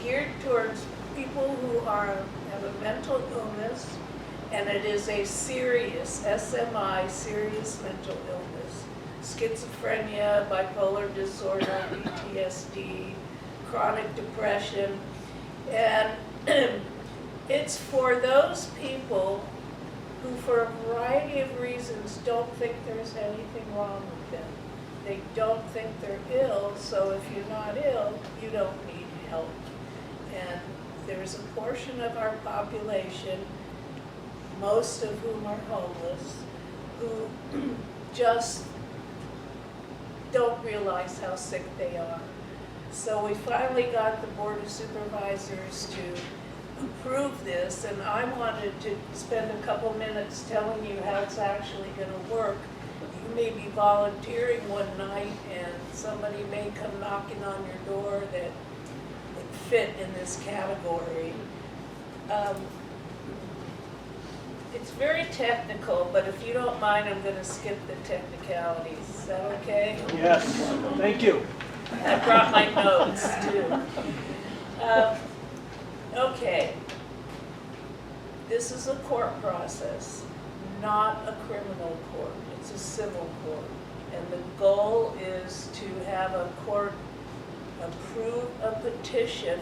geared towards people who have a mental illness, and it is a serious, SMI, serious mental illness. Schizophrenia, bipolar disorder, PTSD, chronic depression. And it's for those people who, for a variety of reasons, don't think there's anything wrong with them. They don't think they're ill, so if you're not ill, you don't need help. And there's a portion of our population, most of whom are homeless, who just don't realize how sick they are. So we finally got the Board of Supervisors to approve this, and I wanted to spend a couple minutes telling you how it's actually going to work. You may be volunteering one night, and somebody may come knocking on your door that would fit in this category. It's very technical, but if you don't mind, I'm going to skip the technicalities. Is that okay? Yes, thank you. I brought my notes, too. Okay. This is a court process, not a criminal court. It's a civil court. And the goal is to have a court approve a petition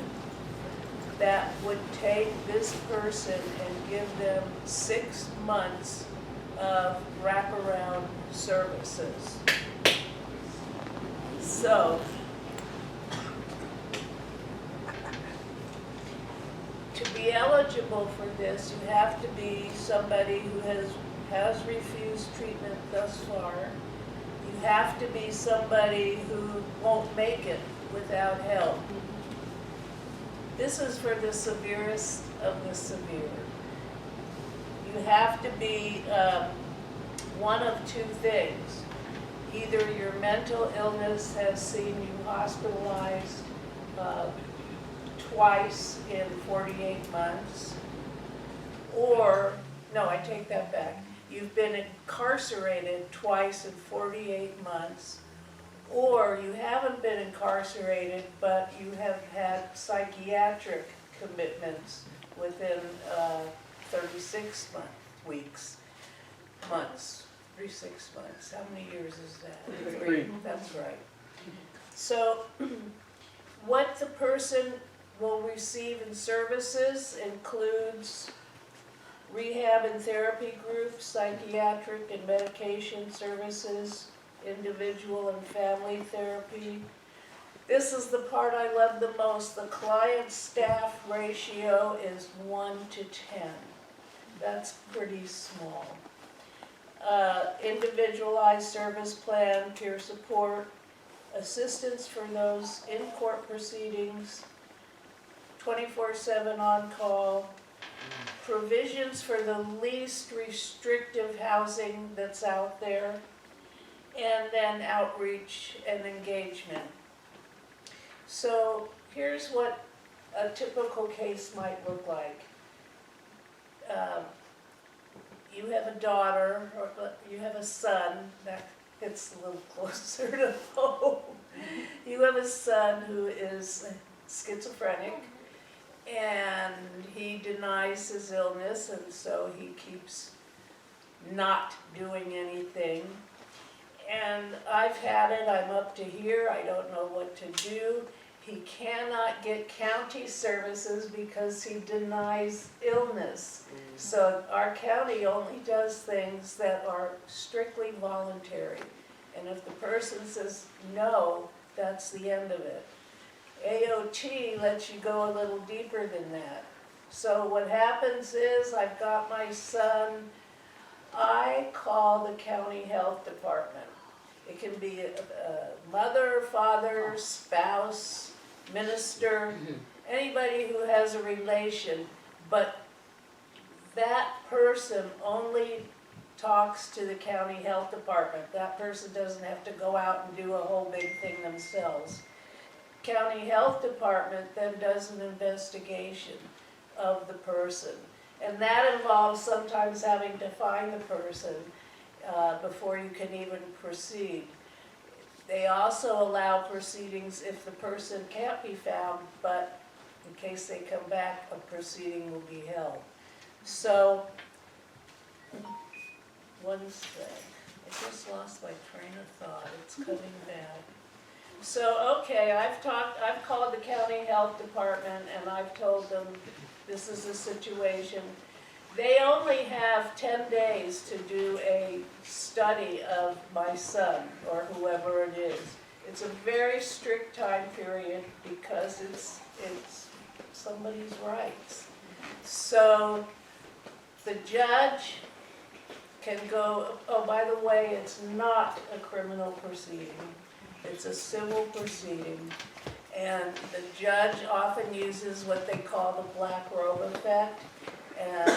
that would take this person and give them 6 months of wraparound services. So, to be eligible for this, you have to be somebody who has refused treatment thus far. You have to be somebody who won't make it without help. This is for the severest of the severe. You have to be one of two things. Either your mental illness has seen you hospitalized twice in 48 months, or, no, I take that back. You've been incarcerated twice in 48 months, or you haven't been incarcerated, but you have had psychiatric commitments within 36 months. 36 months. How many years is that? 3. That's right. So what the person will receive in services includes rehab and therapy groups, psychiatric and medication services, individual and family therapy. This is the part I love the most. The client-staff ratio is 1 to 10. That's pretty small. Individualized service plan, peer support, assistance for those in court proceedings, 24/7 on-call, provisions for the least restrictive housing that's out there, and then outreach and engagement. So here's what a typical case might look like. You have a daughter, or you have a son, that gets a little closer to home. You have a son who is schizophrenic, and he denies his illness, and so he keeps not doing anything. And I've had it, I'm up to here, I don't know what to do. He cannot get county services because he denies illness. So our county only does things that are strictly voluntary. And if the person says no, that's the end of it. AOT lets you go a little deeper than that. So what happens is, I've got my son, I call the county health department. It can be a mother, father, spouse, minister, anybody who has a relation, but that person only talks to the county health department. That person doesn't have to go out and do a whole big thing themselves. County health department then does an investigation of the person, and that involves sometimes having to find the person before you can even proceed. They also allow proceedings if the person can't be found, but in case they come back, a proceeding will be held. So, one thing, I just lost my train of thought, it's coming back. So, okay, I've called the county health department and I've told them this is the situation. They only have 10 days to do a study of my son or whoever it is. It's a very strict time period because it's somebody's rights. So the judge can go, oh, by the way, it's not a criminal proceeding. It's a civil proceeding. And the judge often uses what they call the black robe effect. And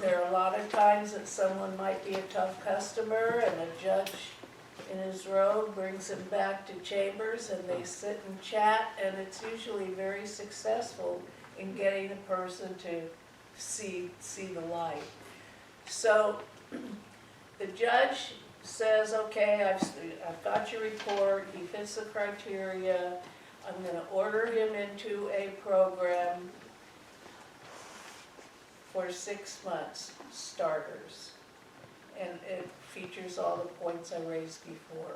there are a lot of times that someone might be a tough customer and a judge in his robe brings him back to chambers and they sit and chat, and it's usually very successful in getting a person to see the light. So the judge says, okay, I've got your report, he fits the criteria, I'm going to order him into a program for 6 months, starters. And it features all the points I raised before.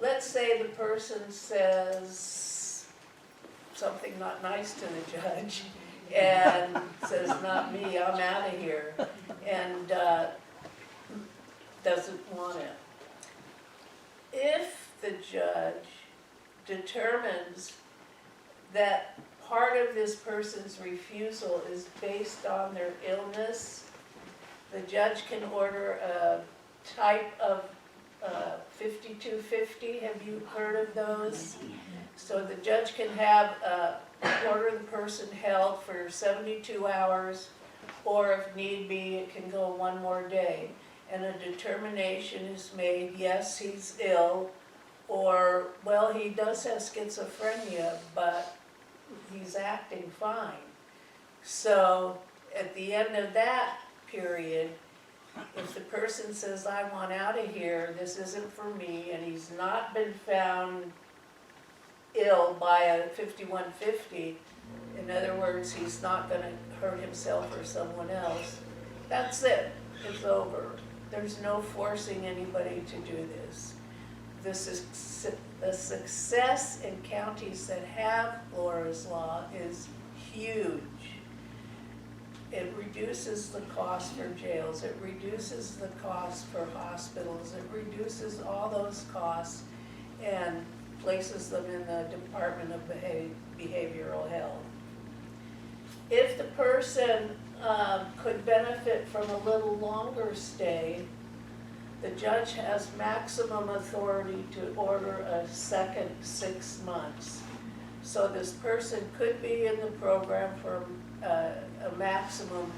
Let's say the person says something not nice to the judge and says, not me, I'm out of here, and doesn't want it. If the judge determines that part of this person's refusal is based on their illness, the judge can order a type of 5250. Have you heard of those? So the judge can have order the person held for 72 hours, or if need be, it can go one more day. And a determination is made, yes, he's ill, or, well, he does have schizophrenia, but he's acting fine. So at the end of that period, if the person says, I want out of here, this isn't for me, and he's not been found ill by a 5150, in other words, he's not going to hurt himself or someone else, that's it. It's over. There's no forcing anybody to do this. The success in counties that have Laura's Law is huge. It reduces the cost for jails, it reduces the cost for hospitals, it reduces all those costs and places them in the Department of Behavioral Health. If the person could benefit from a little longer stay, the judge has maximum authority to order a second 6 months. So this person could be in the program for a maximum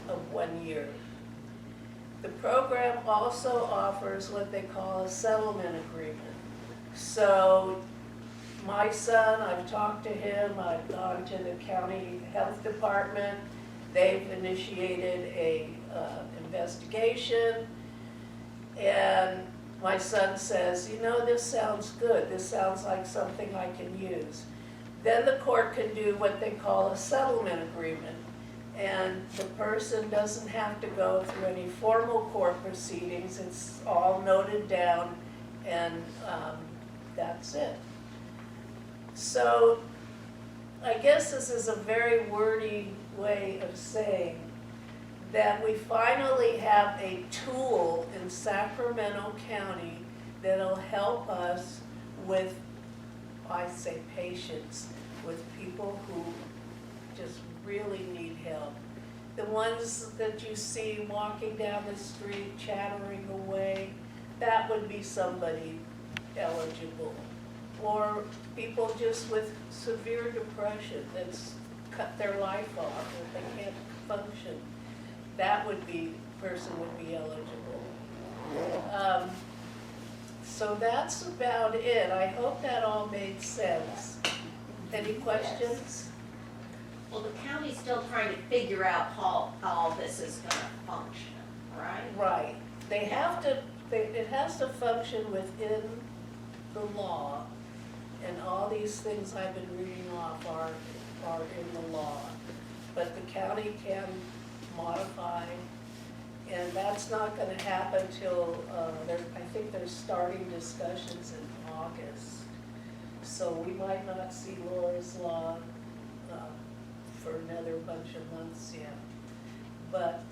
of 1 year. The program also offers what they call a settlement agreement. So my son, I've talked to him, I've gone to the county health department, they've initiated a investigation, and my son says, you know, this sounds good, this sounds like something I can use. Then the court can do what they call a settlement agreement, and the person doesn't have to go through any formal court proceedings, it's all noted down, and that's it. So I guess this is a very wordy way of saying that we finally have a tool in Sacramento County that'll help us with, I say patients, with people who just really need help. The ones that you see walking down the street chattering away, that would be somebody eligible. Or people just with severe depression that's cut their life off, that they can't function. That would be, person would be eligible. So that's about it. I hope that all made sense. Any questions? Well, the county's still trying to figure out how all this is gonna function, right? Right. It has to function within the law. And all these things I've been reading off are in the law. But the county can modify, and that's not gonna happen till, I think they're starting discussions in August. So we might not see Laura's law for another bunch of months yet. But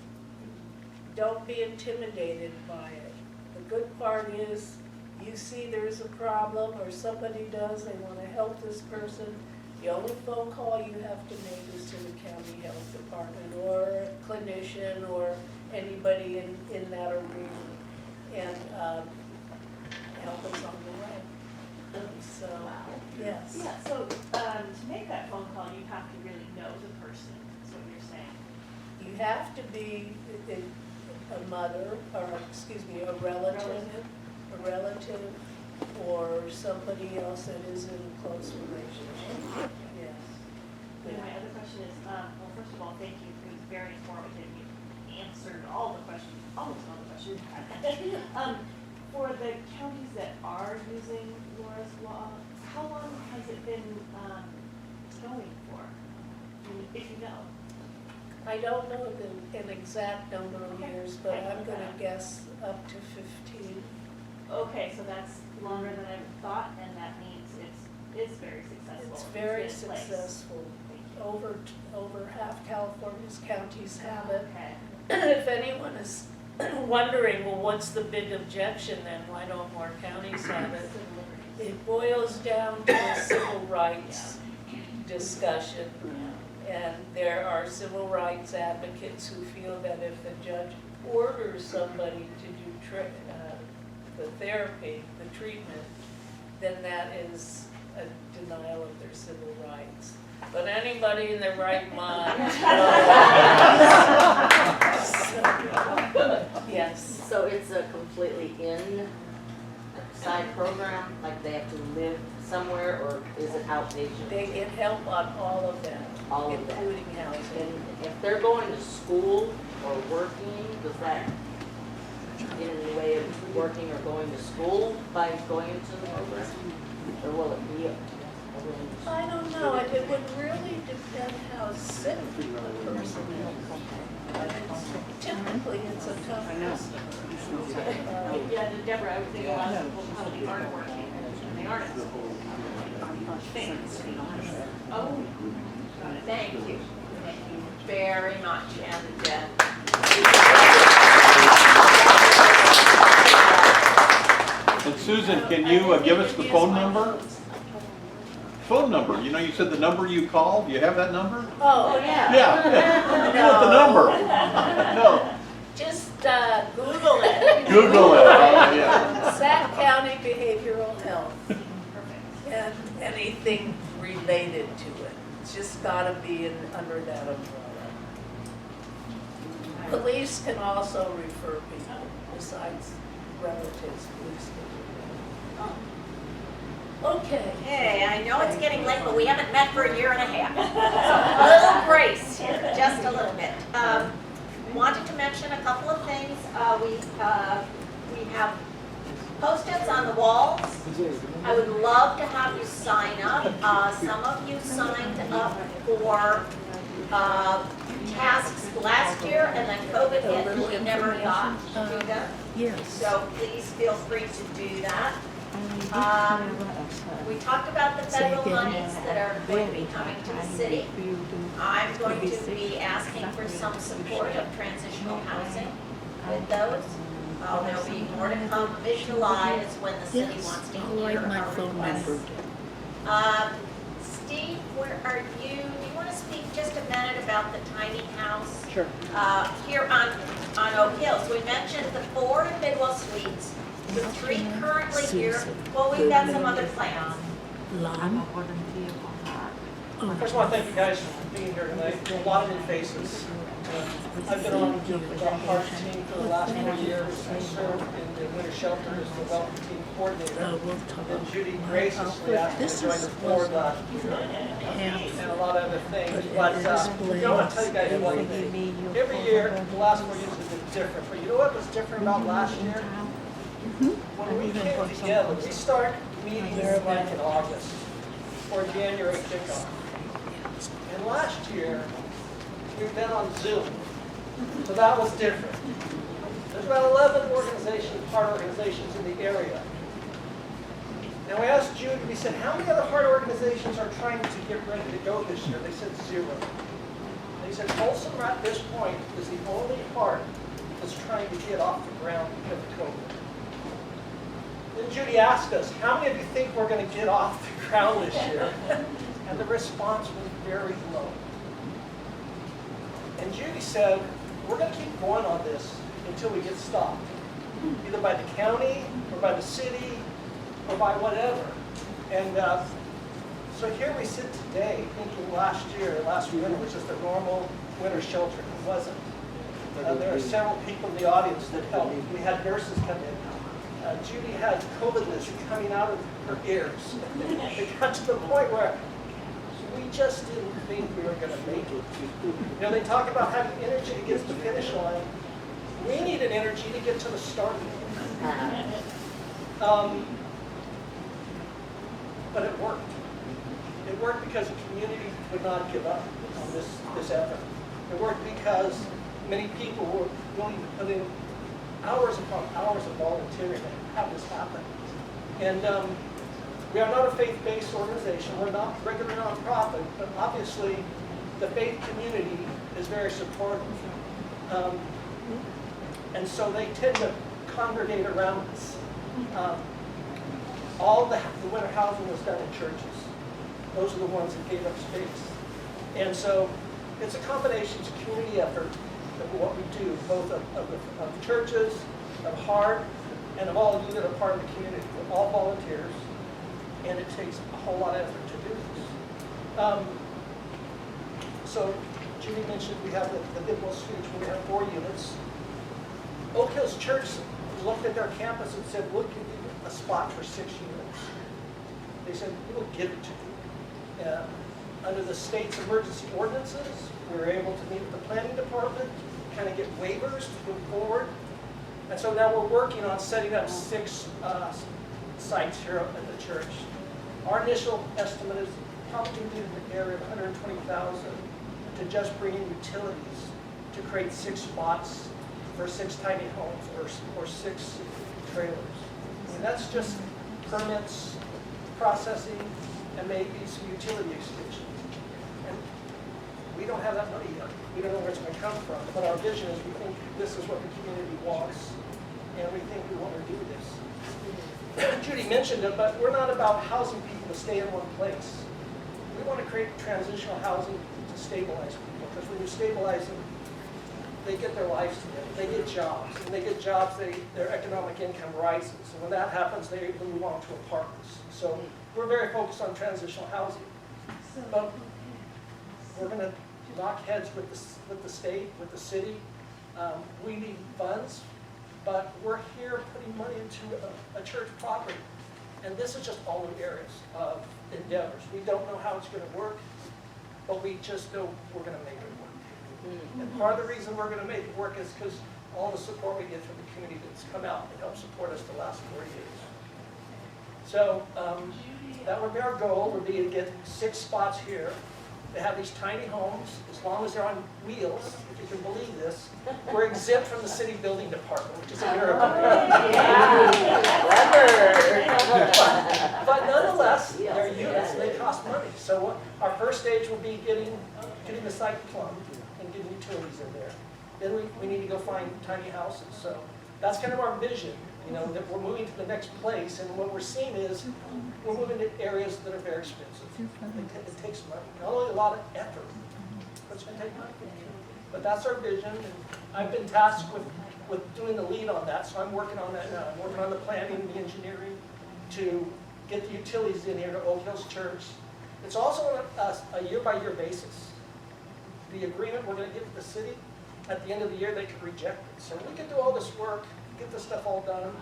don't be intimidated by it. The good part is, you see there's a problem, or somebody does, they wanna help this person, the only phone call you have to make is to the county health department, or a clinician, or anybody in that arena, and help us on the way. So, yes. Yeah, so, to make that phone call, you have to really know the person, is what you're saying. You have to be a mother, or, excuse me, a relative, or somebody else that is in a close relationship, yes. And my other question is, well, first of all, thank you, it was very informative, you answered all the questions, almost all the questions. For the counties that are using Laura's law, how long has it been, going for? If you know. I don't know an exact number of Okay. years, but I I'm know gonna that. guess up to 15. Okay, so that's longer than I thought, and that means it's very successful. It's very been in place. successful. Thank you. Over half California's counties have it. Okay. If anyone is wondering, well, what's the big objection then? Why don't more counties have it? It boils down to a civil rights discussion. And there are civil rights advocates who feel that if the judge orders somebody to do the therapy, the treatment, then that is a denial of their civil rights. But anybody in their right mind yes. So it's a completely inside program, like they have to live somewhere, or is it outpatient? They get help on all of that, All of that. including housing. And if they're going to school or working, does that get in the way of working or going to school by going into the program? Or will it be everyone's? I don't know, it would really depend how sick the person is. Typically, it's a tough customer. Yeah, Deborah, I would think a lot of people probably aren't working, and they aren't at school. Thanks. Oh, got it. Thank you. Thank you very much, and, And Susan, can you give us the phone number? Phone number, you know, you said the number you called, do you have that number? Oh, yeah. Yeah. Give us the number. No, Just Google it. Google it, oh, yeah. Sac County Behavioral Health. And anything related to it. It's just gotta be under that umbrella. Police can also refer people besides relatives, police can do that. Okay. hey, I know it's getting late, but we haven't met for a year and a half. So a little grace here, just a little bit. Wanted to mention a couple of things. We have Post-its on the walls. I would love to have you sign up. Some of you signed up for tasks last year, and then COVID hit, and we never got to do them. Yes. So please feel free to do that. We talked about the federal monies that are going to be coming to the city. I'm going to be asking for some support of transitional housing with those. There'll be more to come mid-July is when the city wants to hear our requests. Steve, where are you? Do you want to speak just a minute about the tiny house? Sure. Here on Oak Hill. So we mentioned the 4 in Bidwell Suites, the 3 currently here. Well, we've got some other plans. First of all, thank you guys for being here tonight. A lot of new faces. I've been on the HART team for the last 4 years. I served in the winter shelter as the welcome team coordinator. And then Judy graciously asked me to join the board last year, and a lot of other things. But I want to tell you guys one thing. Every year, the last 4 years have been different. But you know what was different about last year? When we came together, we started meetings like in August. before January kickoff. And last year, we met on Zoom, so that was different. There's about 11 organizations, HART organizations in the area. And we asked Judy, we said, how many other HART organizations are trying to get ready to go this year? They said 0. They said Folsom at this point is the only HART that's trying to get off the ground because of COVID. Then Judy asked us, how many of you think we're going to get off the ground this year? And the response was very low. And Judy said, we're going to keep going on this until we get stopped, either by the county or by the city or by whatever. And so here we sit today thinking last winter was just a normal winter shelter. It wasn't. There are several people in the audience that helped. We had nurses come in. Judy had COVID lists coming out of her ears. It got to the point where we just didn't think we were going to make it. You know, they talk about having energy to get to the finish line. We needed energy to get to the start line. But it worked. It worked because the community would not give up on this effort. It worked because many people were willing to put in hours upon hours of volunteering to have this happen. And we are not a faith-based organization. We're not a regular nonprofit, but obviously the faith community is very supportive. And so they tend to congregate around us. All the winter housing was done in churches. Those are the ones that gave up space. And so it's a combination, it's a community effort of what we do, both of churches, of HART, and of all of you that are part of the community. We're all volunteers, and it takes a whole lot of effort to do this. So Judy mentioned we have the Bidwell Suites, where we have 4 units. Oak Hills Church looked at their campus and said, we'll give you a spot for 6 units. They said, we'll give it to you. Under the state's emergency ordinances, we were able to meet with the planning department, kind of get waivers to move forward. And so now we're working on setting up 6 sites here at the church. Our initial estimate is probably going to be in the area of $120,000 to just bring in utilities to create 6 spots for 6 tiny homes or 6 trailers. I mean, that's just permits, processing, and maybe some utility extensions. And we don't have that money yet. We don't know where it's going to come from. But our vision is we think this is what the community wants, and we think we want to do this. Judy mentioned it, but we're not about housing people to stay in one place. We want to create transitional housing to stabilize people, because when you stabilize them, they get their lives together. They get jobs. When they get jobs, their economic income rises. And when that happens, they move on to apartments. So we're very focused on transitional housing. But we're going to knock heads with the state, with the city. We need funds, but we're here putting money into a church property. And this is just all new areas of endeavors. We don't know how it's going to work, but we just know we're going to make it work. And part of the reason we're going to make it work is because all the support we get from the community that's come out and helped support us the last 4 years. So that would be our goal, would be to get 6 spots here. They have these tiny homes, as long as they're on wheels, if you can believe this. We're exempt from the city building department, which is a miracle. But nonetheless, they're units, and they cost money. So our first stage will be getting the site plumbed and getting utilities in there. Then we need to go find tiny houses. So that's kind of our vision, you know, that we're moving to the next place. And what we're seeing is we're moving to areas that are very expensive. It takes money, not only a lot of effort, but it's going to take money. But that's our vision. And I've been tasked with doing the lead on that, so I'm working on that now. I'm working on the planning, the engineering, to get the utilities in here to Oak Hills Church. It's also on a year-by-year basis. The agreement we're going to get with the city, at the end of the year, they could reject it. So we can do all this work, get this stuff all done,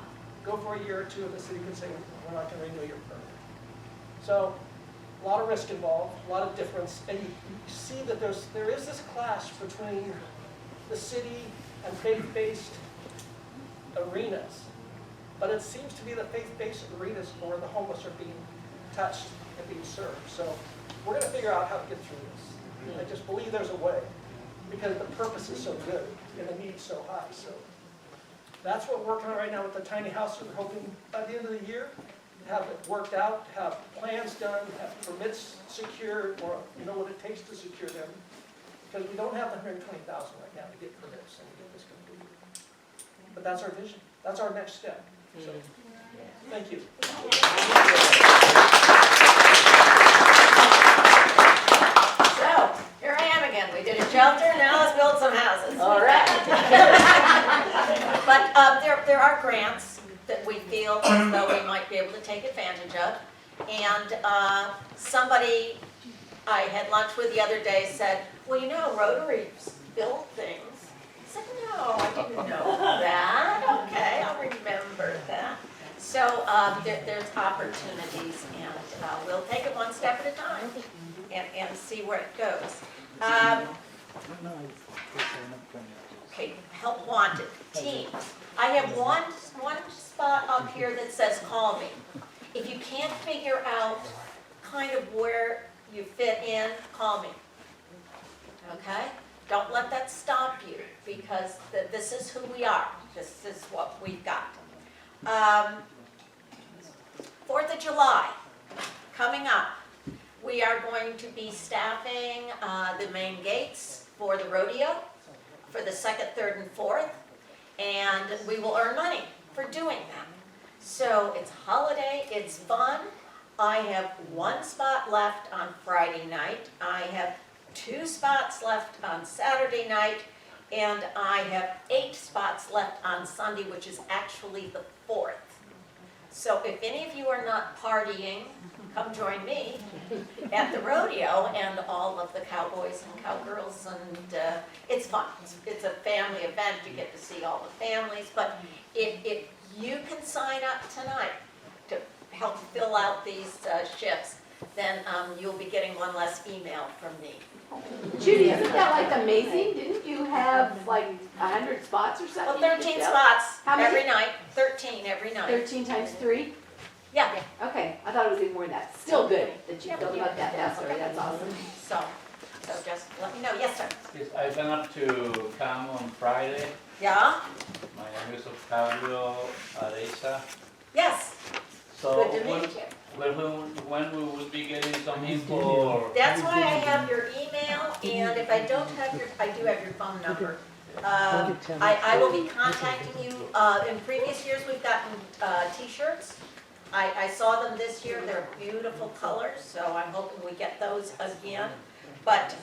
go for a year or 2, and the city can say, we're not going to renew your permit. So a lot of risk involved, a lot of difference. And you see that there is this clash between the city and faith-based arenas. But it seems to be the faith-based arenas where the homeless are being touched and being served. So we're going to figure out how to get through this. I just believe there's a way, because the purpose is so good and the need's so high. So that's what we're working on right now with the tiny house. We're hoping by the end of the year, have it worked out, have plans done, have permits secured, or you know what it takes to secure them. Because we don't have the 120,000 right now to get permits and get this completed. But that's our vision. That's our next step. So, thank you. So, here I am again. We did a shelter, now let's build some houses. All right. But there are grants that we feel as though we might be able to take advantage of. And somebody I had lunch with the other day said, well, you know, Rotary's build things. I said, no, I didn't know that. Okay, I'll remember that. So there's opportunities, and we'll take it one step at a time and see where it goes. Okay, help wanted, teams. I have one spot up here that says call me. If you can't figure out kind of where you fit in, call me. Okay? Don't let that stop you, because this is who we are. This is what we've got. 4th of July, coming up. We are going to be staffing the main gates for the rodeo for the 2nd, 3rd, and 4th, and we will earn money for doing that. So it's holiday, it's fun. I have one spot left on Friday night. I have 2 spots left on Saturday night, and I have 8 spots left on Sunday, which is actually the 4th. So if any of you are not partying, come join me at the rodeo and all of the cowboys and cowgirls, and it's fun. It's a family event. You get to see all the families, but if you can sign up tonight to help fill out these shifts, then you'll be getting one less email from me. Judy, isn't that like amazing? Didn't you have like 100 spots or something? Well, 13 spots How many? every night, 13 every night. 13 times 3? Yeah, Okay, I thought it was even more than that. Still good that you filled up that fast already. That's awesome. so just let me know. Yes, sir. Yes, I went up to come on Friday. Yeah? My name is Octavio Areza. Yes. So Good to meet you. when we will be getting some info or? That's why I have your email, and if I don't have your, I do have your phone number. I will be contacting you. In previous years, we've gotten t-shirts. I saw them this year. They're beautiful colors, so I'm hoping we get those again. But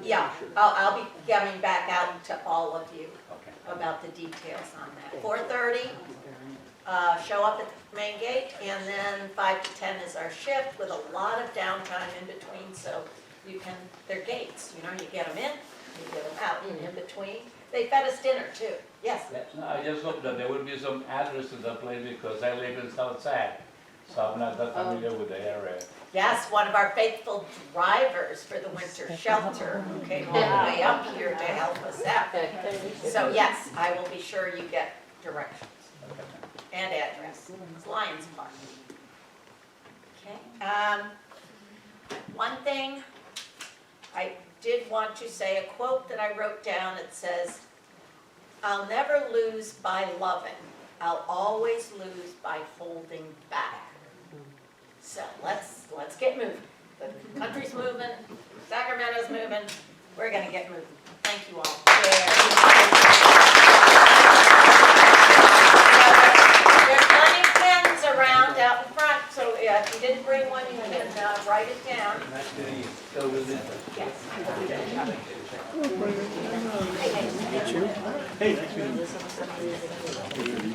yeah, I'll be coming back out to all of you about the details on that. 4:30, show up at the main gate, and then 5 to 10 is our shift with a lot of downtime in between, so you can, they're gates, you know, you get them in, you get them out in between. They fed us dinner too, yes. No, I just hope that there will be some address to the place because I live in Southside, so I'm not that familiar with the area. Yes, one of our faithful drivers for the winter shelter who came all the way up here to help us out. So yes, I will be sure you get directions and address. It's Lions Park. Okay. One thing I did want to say, a quote that I wrote down, it says, "I'll never lose by loving. I'll always lose by holding back." So let's get moving. The country's moving, Sacramento's moving, we're gonna get moving. Thank you all. There's plenty of pens around out in front, so if you didn't bring one, you can write it down. Actually, still with it. Yes. Hey, nice to meet you.